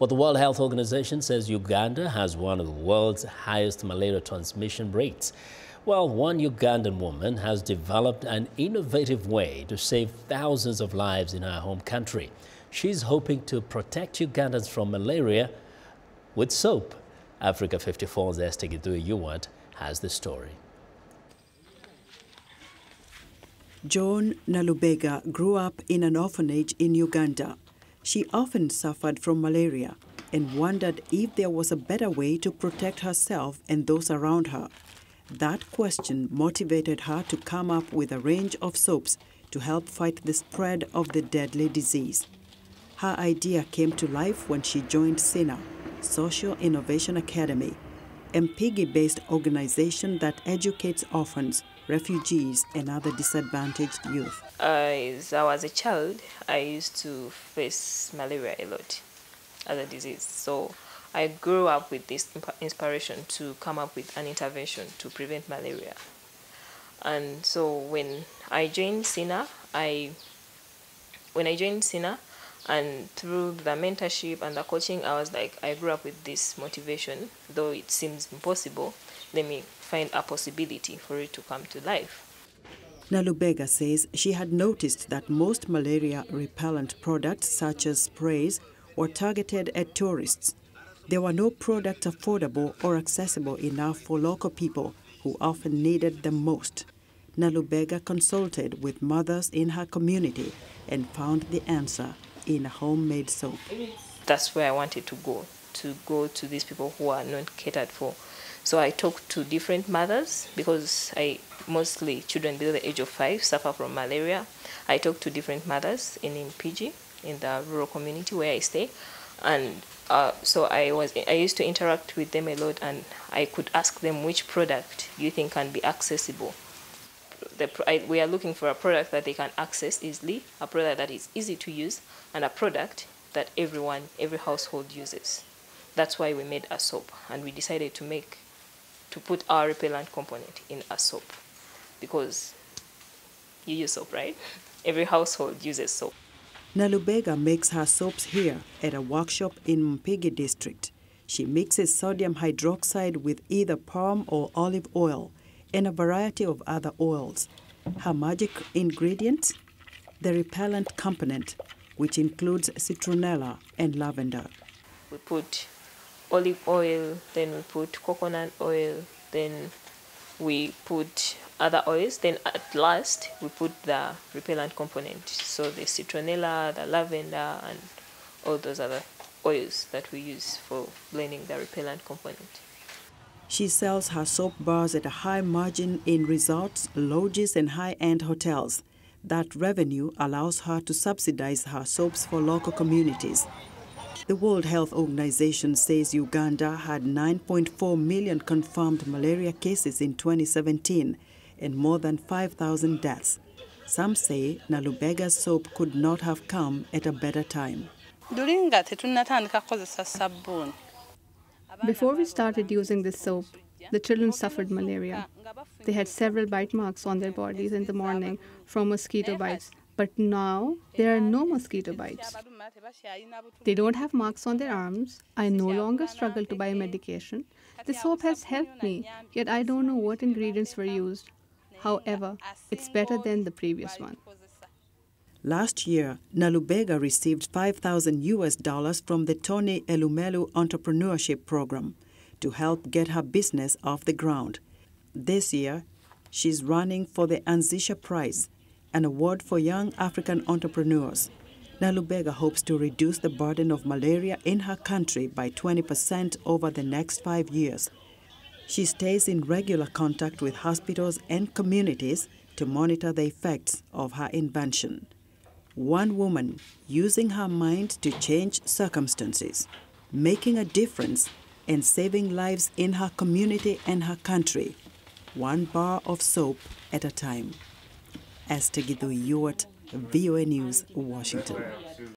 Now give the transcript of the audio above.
Well, the World Health Organization says Uganda has one of the world's highest malaria transmission rates. Well, one Ugandan woman has developed an innovative way to save thousands of lives in her home country. She's hoping to protect Ugandans from malaria with soap. Africa 54's Esther Githui-Ewart has the story. Joan Nalubega grew up in an orphanage in Uganda. She often suffered from malaria and wondered if there was a better way to protect herself and those around her. That question motivated her to come up with a range of soaps to help fight the spread of the deadly disease. Her idea came to life when she joined SINA, Social Innovation Academy, a Mpigi-based organization that educates orphans, refugees, and other disadvantaged youth. As I was a child, I used to face malaria a lot as a disease. So I grew up with this inspiration to come up with an intervention to prevent malaria. And so when I joined SINA, and through the mentorship and the coaching, I was like, I grew up with this motivation. Though it seems impossible, let me find a possibility for it to come to life. Nalubega says she had noticed that most malaria repellent products, such as sprays, were targeted at tourists. There were no products affordable or accessible enough for local people who often needed them most. Nalubega consulted with mothers in her community and found the answer in a homemade soap. That's where I wanted to go to these people who are not catered for. So I talked to different mothers because mostly children below the age of 5 suffer from malaria. I talked to different mothers in Mpigi, in the rural community where I stay. And so I used to interact with them a lot, and I could ask them which product you think can be accessible. We are looking for a product that they can access easily, a product that is easy to use, and a product that every household uses. That's why we made a soap, and we decided to put our repellent component in a soap, because you use soap, right? Every household uses soap. Nalubega makes her soaps here at a workshop in Mpigi district. She mixes sodium hydroxide with either palm or olive oil and a variety of other oils. Her magic ingredients? The repellent component, which includes citronella and lavender. We put olive oil, then we put coconut oil, then we put other oils, then at last we put the repellent component. So the citronella, the lavender, and all those other oils that we use for blending the repellent component. She sells her soap bars at a high margin in resorts, lodges, and high-end hotels. That revenue allows her to subsidize her soaps for local communities. The World Health Organization says Uganda had 9.4 million confirmed malaria cases in 2017 and more than 5,000 deaths. Some say Nalubega's soap could not have come at a better time. Before we started using this soap, the children suffered malaria. They had several bite marks on their bodies in the morning from mosquito bites. But now, there are no mosquito bites. They don't have marks on their arms. I no longer struggle to buy medication. The soap has helped me, yet I don't know what ingredients were used. However, it's better than the previous one. Last year, Nalubega received $5,000 from the Tony Elumelu Entrepreneurship Program to help get her business off the ground. This year, she's running for the Anzisha Prize, an award for young African entrepreneurs. Nalubega hopes to reduce the burden of malaria in her country by 20% over the next 5 years. She stays in regular contact with hospitals and communities to monitor the effects of her invention. One woman using her mind to change circumstances, making a difference and saving lives in her community and her country, one bar of soap at a time. Esther Githui-Ewart, VOA News, Washington.